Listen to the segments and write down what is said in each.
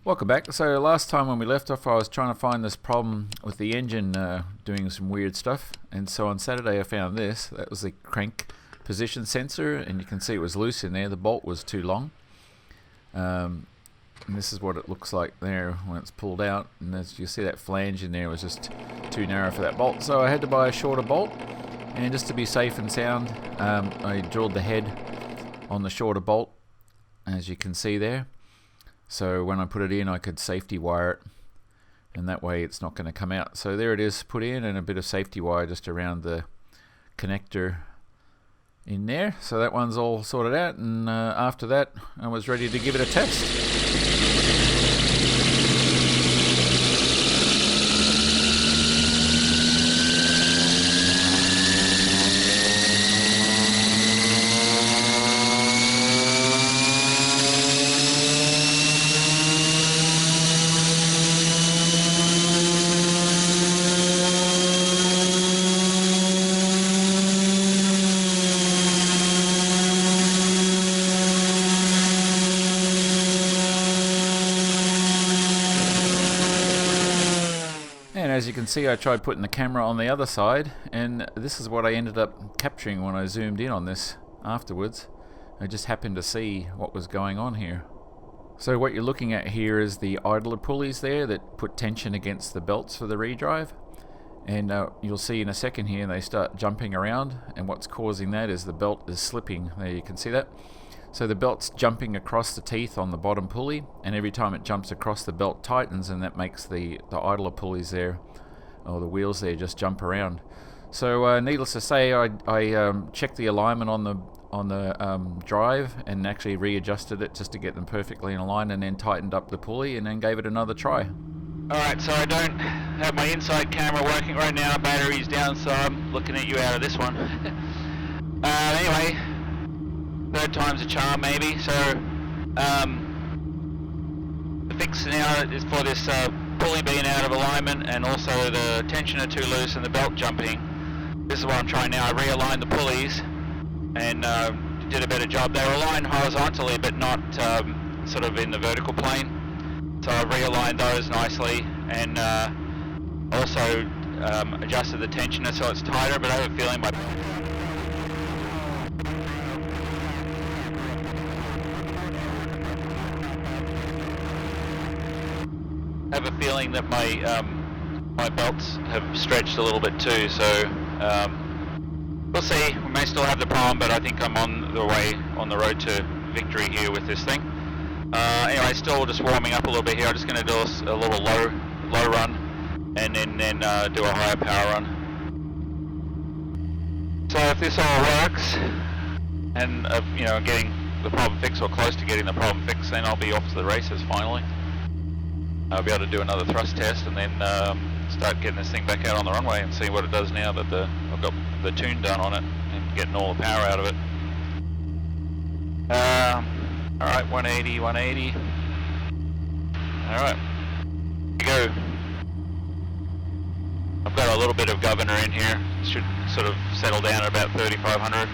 Welcome back. So last time when we left off, I was trying to find this problem with the engine doing some weird stuff, and so on Saturday I found this. That was the crank position sensor, and you can see it was loose in there. The bolt was too long, and this is what it looks like there when it's pulled out, and as you see, that flange in there was just too narrow for that bolt, so I had to buy a shorter bolt. And just to be safe and sound, I drilled the head on the shorter bolt, as you can see there. So when I put it in, I could safety wire it, and that way it's not going to come out. So there it is put in, and a bit of safety wire just around the connector in there. So that one's all sorted out, and after that I was ready to give it a test. And as you can see, I tried putting the camera on the other side, and this is what I ended up capturing when I zoomed in on this afterwards. I just happened to see what was going on here. So what you're looking at here is the idler pulleys there that put tension against the belts for the redrive. And you'll see in a second here they start jumping around, and what's causing that is the belt is slipping. There, you can see that. So the belt's jumping across the teeth on the bottom pulley, and every time it jumps across, the belt tightens, and that makes the idler pulleys there, or the wheels there, just jump around. So needless to say, I checked the alignment on the drive and actually readjusted it just to get them perfectly in line, and then tightened up the pulley and then gave it another try. Alright, so I don't have my inside camera working right now, battery's down, so I'm looking at you out of this one. Anyway, third time's a charm maybe. So the fix now is for this pulley being out of alignment, and also the tensioner too loose and the belt jumping. This is what I'm trying now. I realigned the pulleys and did a better job. They were aligned horizontally but not sort of in the vertical plane. So I realigned those nicely, and also adjusted the tensioner so it's tighter, but I have a feeling that my belts have stretched a little bit too, so we'll see. We may still have the problem, but I think I'm on the road to victory here with this thing. Anyway, still just warming up a little bit here. I'm just going to do a little low run, and then do a higher power run. So if this all works, and getting the problem fixed or close to getting the problem fixed, then I'll be off to the races finally. I'll be able to do another thrust test, and then start getting this thing back out on the runway and see what it does now that I've got the tune done on it, and getting all the power out of it. Alright, 180, 180. Alright, here we go. I've got a little bit of governor in here. Should sort of settle down at about 3,500.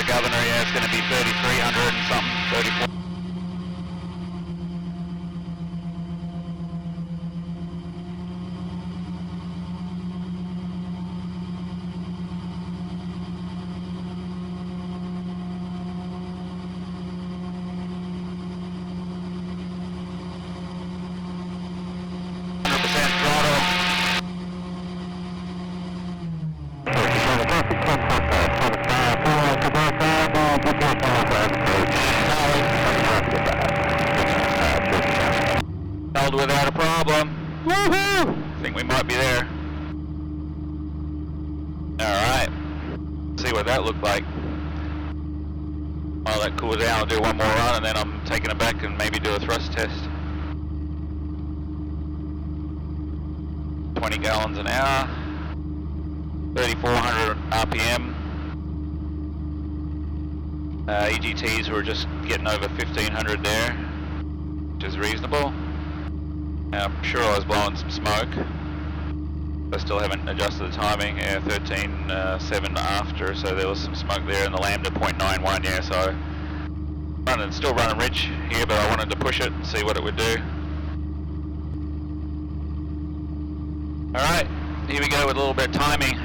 Governor, yeah, it's going to be 3,300 and something, 34. Without a problem. Woohoo! I think we might be there. Alright. See what that looked like. While that cools down, I'll do one more run, and then I'm taking it back and maybe do a thrust test. 20 gallons an hour. 3,400 RPM. EGTs were just getting over 1500 there, which is reasonable. I'm sure I was blowing some smoke. I still haven't adjusted the timing. Yeah, 13.7 after, so there was some smoke there, and the lambda 0.91. Yeah, so still running rich here, but I wanted to push it and see what it would do. All right, here we go with a little bit of timing.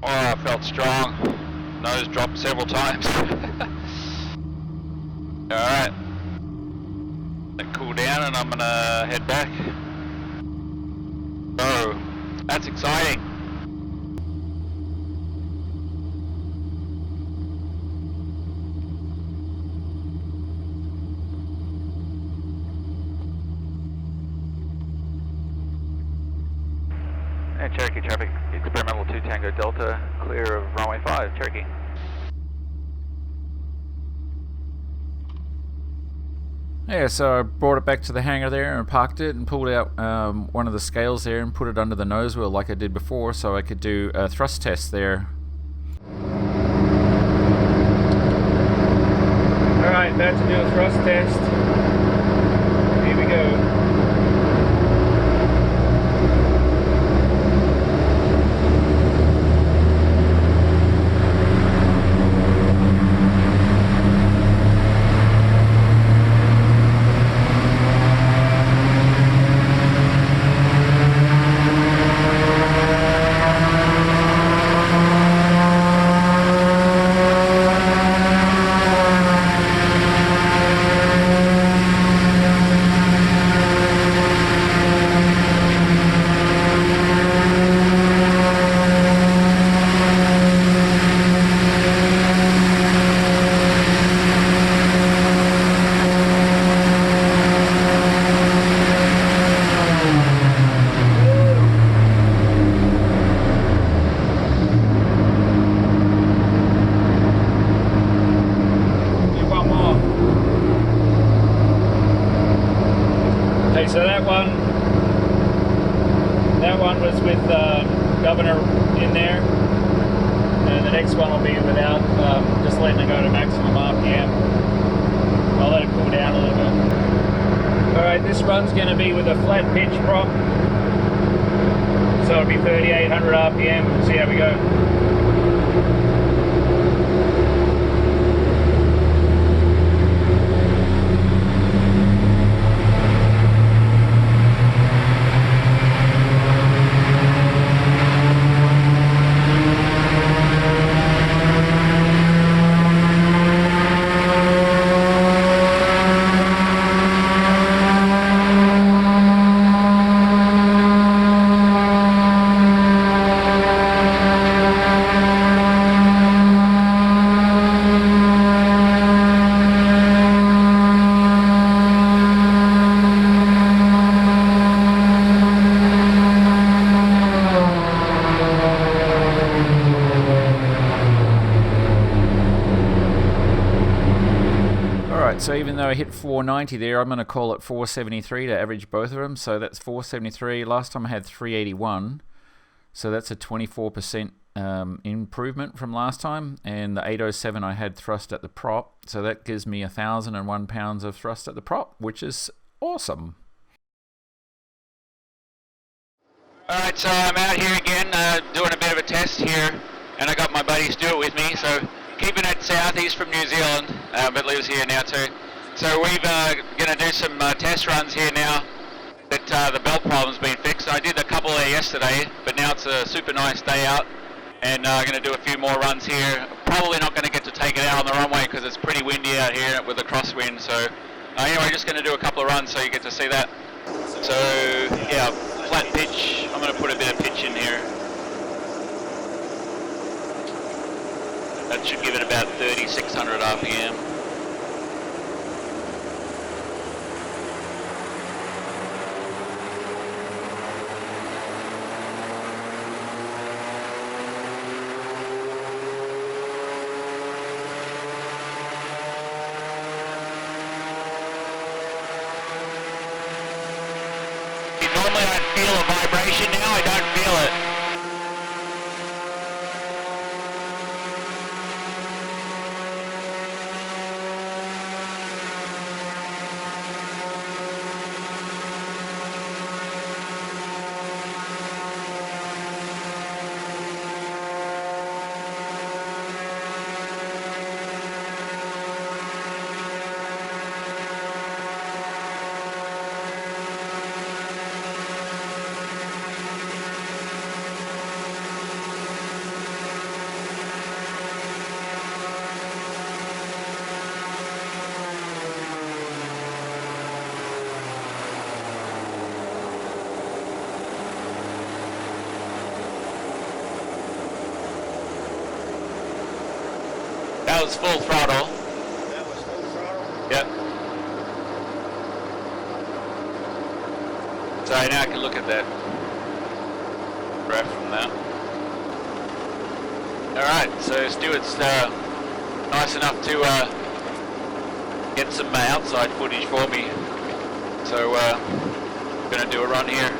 Oh, I felt strong. Nose dropped several times. Alright. Let it cool down and I'm gonna head back. Oh, that's exciting. And Cherokee traffic, experimental 2 Tango Delta, clear of runway 5, Cherokee. Yeah, so I brought it back to the hangar there and parked it and pulled out one of the scales there and put it under the nose wheel like I did before, so I could do a thrust test there. Alright, about to do a thrust test. Here we go. So that one was with governor in there, and the next one will be without, just letting it go to maximum RPM. I'll let it cool down a little bit. Alright, this run's going to be with a flat pitch prop, so it'll be 3800 RPM. We'll see how we go. So even though I hit 490 there, I'm going to call it 473 to average both of them. So that's 473. Last time I had 381. So that's a 24% improvement from last time. And the 807 I had thrust at the prop. So that gives me 1,001 pounds of thrust at the prop, which is awesome. Alright, so I'm out here again doing a bit of a test here. And I got my buddy Stuart with me. So keeping it south, he's from New Zealand, but lives here now too. So we're going to do some test runs here now that the belt problem's been fixed. I did a couple there yesterday, but now it's a super nice day out, and I'm going to do a few more runs here. Probably not going to get to take it out on the runway because it's pretty windy out here with the crosswind. So anyway, just going to do a couple of runs so you get to see that. So yeah, flat pitch. I'm going to put a bit of pitch in here. That should give it about 3,600 RPM. Normally I feel a vibration, now I don't feel it. That was full throttle. That was full throttle? Yep. So now I can look at that graph from there. Alright, so Stuart's nice enough to get some outside footage for me. So I'm going to do a run here.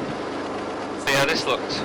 See how this looks.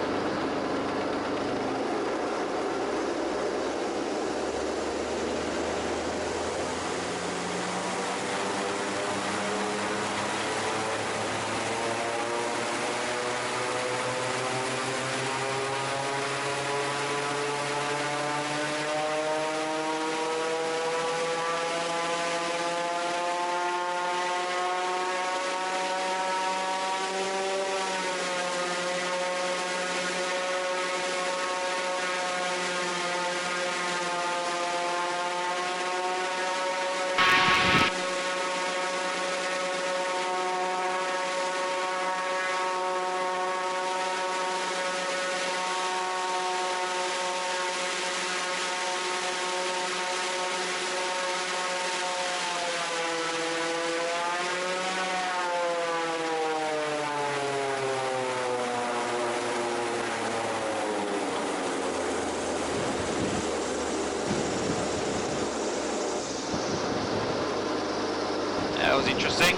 That was interesting.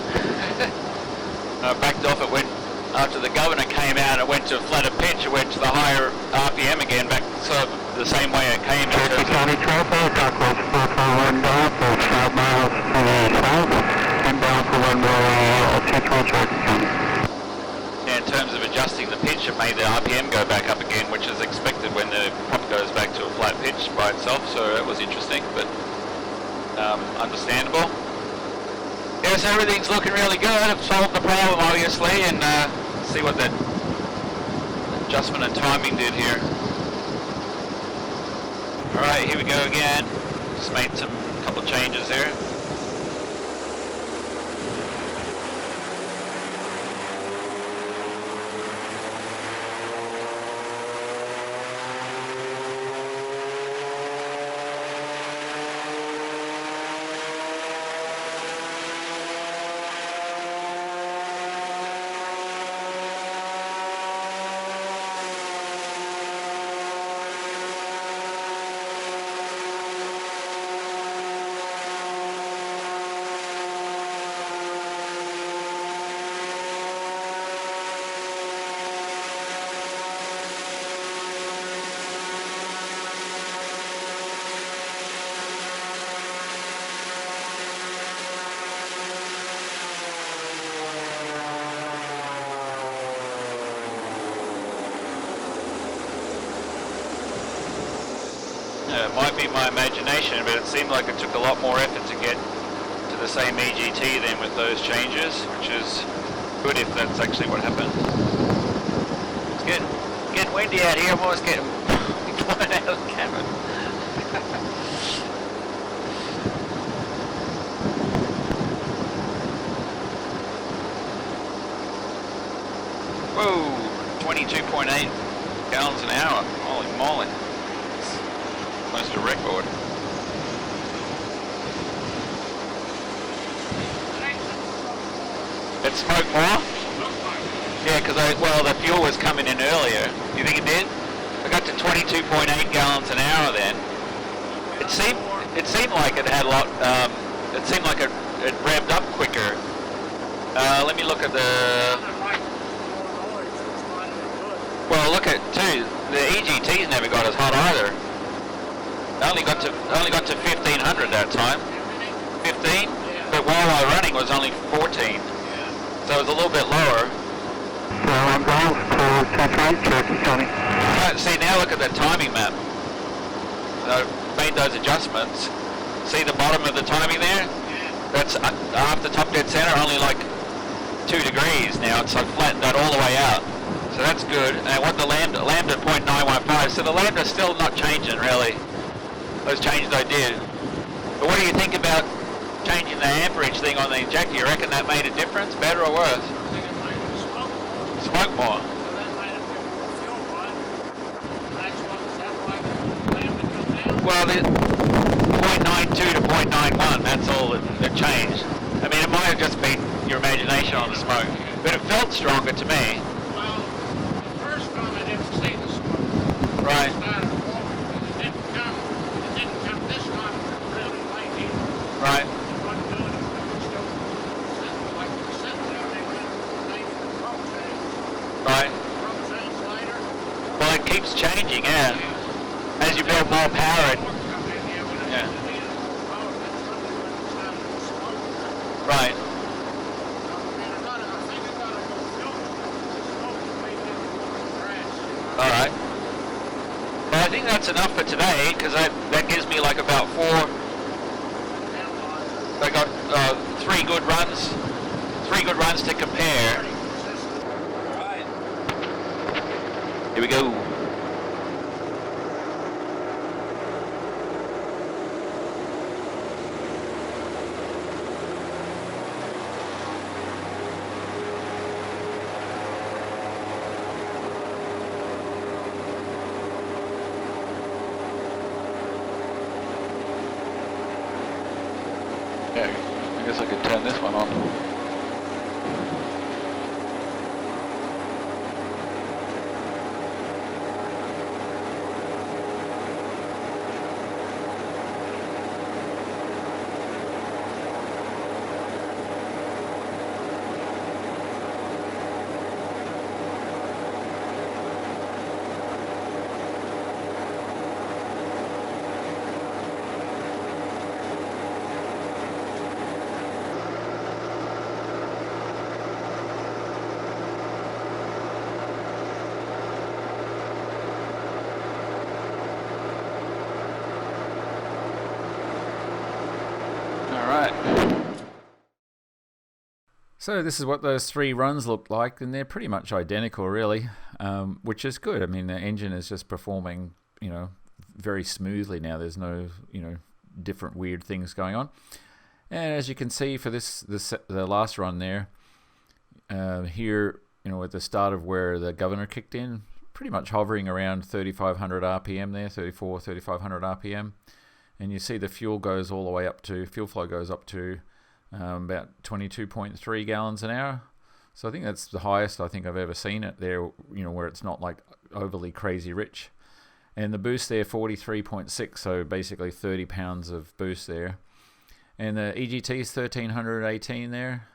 I backed off, it went, after the governor came out, it went to a flatter pitch, it went to the higher RPM again, back sort of the same way it came. Cherokee County Traffic, Docklands 441 north, 5 miles to the south, and bound for 1 more, 212 Cherokee County. In terms of adjusting the pitch, it made the RPM go back up again, which is expected when the prop goes back to a flat pitch by itself, so that was interesting, but understandable. Yes, everything's looking really good. I've solved the problem, obviously, and see what that adjustment and timing did here. Alright, here we go again. Just made some couple changes there. It might be my imagination, but it seemed like it took a lot more effort to get to the same EGT than with those changes, which is Good if that's actually what happened. It's getting windy out here. I'm always getting blown out of the cabin. Whoa, 22.8 gallons an hour. Holy moly. Close to record. It smoked more? Yeah, because the fuel was coming in earlier. You think it did? I got to 22.8 gallons an hour then. It seemed like it had a lot. It seemed like it revved up quicker. Let me look at the. Well, look at too. The EGTs never got as hot either. I only got to 1500 that time. 15, but while I was running was only 14. So it was a little bit lower. So I'm going to Central Cherokee County. Right, see, now look at the timing map. I made those adjustments. See the bottom of the timing there? That's after top dead center, only like 2 degrees now. It's like flattened that all the way out. So that's good. And what the lambda 0.915. So the lambda's still not changing really. Those changes I did. But what do you think about changing the amperage thing on the injector? You reckon that made a difference, better or worse? Smoke more. Well, the 0.92 to 0.91, that's all that changed. I mean, it might have just been your imagination on the smoke, but it felt stronger to me. Well, the first time I didn't see the smoke. Right. It didn't come this time really late either. Right. It wasn't doing it, but it was still sitting like it was sitting there. They went late for the pump change. Right. Pump change later. Well, it keeps changing, yeah. As you build more power, yeah. Right. Alright. Well, I think that's enough for today, because that gives me like about 4. I got 3 good runs. 3 good runs to compare. Here we go. Yeah, I guess I could turn this one on. So this is what those 3 runs look like, and they're pretty much identical really, which is good. I mean, the engine is just performing, very smoothly now. There's no, different weird things going on. And as you can see for the last run there, here, at the start of where the governor kicked in, pretty much hovering around 3,500 RPM there, 3,500 RPM. And you see the fuel goes all the way up to, fuel flow goes up to about 22.3 gallons an hour. So I think that's the highest I think I've ever seen it there, where it's not like overly crazy rich. And the boost there, 43.6, so basically 30 pounds of boost there. And the EGT is 1,318 there,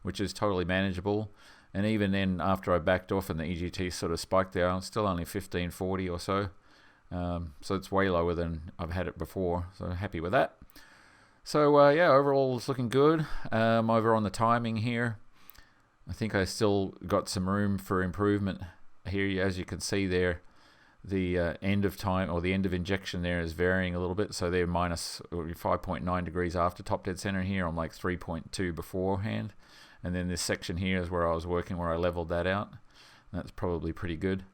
which is totally manageable. And even then, after I backed off and the EGT sort of spiked there, it's still only 1,540 or so. So it's way lower than I've had it before, so happy with that. So yeah, overall it's looking good. Over on the timing here, I think I still got some room for improvement here. As you can see there, the end of time, or the end of injection there, is varying a little bit. So they're minus 5.9 degrees after top dead center here. I'm like 3.2 beforehand. And then this section here is where I was working, where I leveled that out. That's probably pretty good.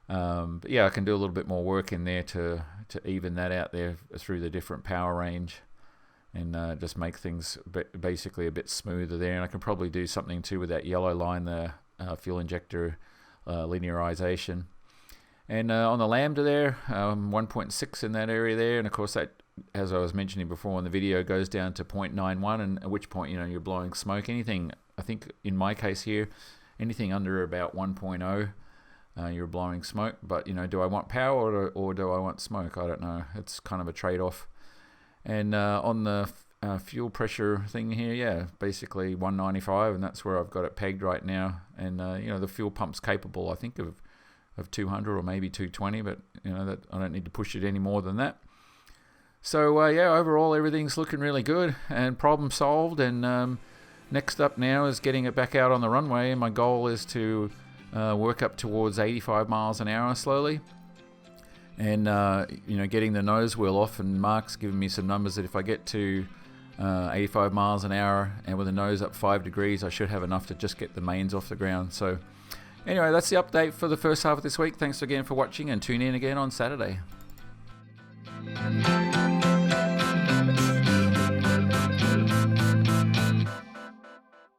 But yeah, I can do a little bit more work in there to even that out there through the different power range, and just make things basically a bit smoother there. And I can probably do something too with that yellow line, the fuel injector linearization. And on the lambda there, 1.6 in that area there, and of course that, as I was mentioning before in the video, goes down to 0.91, and at which point, you know, you're blowing smoke. Anything, I think in my case here, anything under about 1.0, you're blowing smoke. But, you know, do I want power or do I want smoke? I don't know. It's kind of a trade-off. And on the fuel pressure thing here, yeah, basically 195, and that's where I've got it pegged right now. And you know, the fuel pump's capable, I think, of 200 or maybe 220, but you know, that I don't need to push it any more than that. So yeah, overall everything's looking really good and problem solved. And next up now is getting it back out on the runway, and my goal is to work up towards 85 miles an hour slowly. And you know, getting the nose wheel off, and Mark's given me some numbers that if I get to 85 miles an hour and with the nose up 5 degrees, I should have enough to just get the mains off the ground. So anyway, that's the update for the first half of this week. Thanks again for watching, and tune in again on Saturday.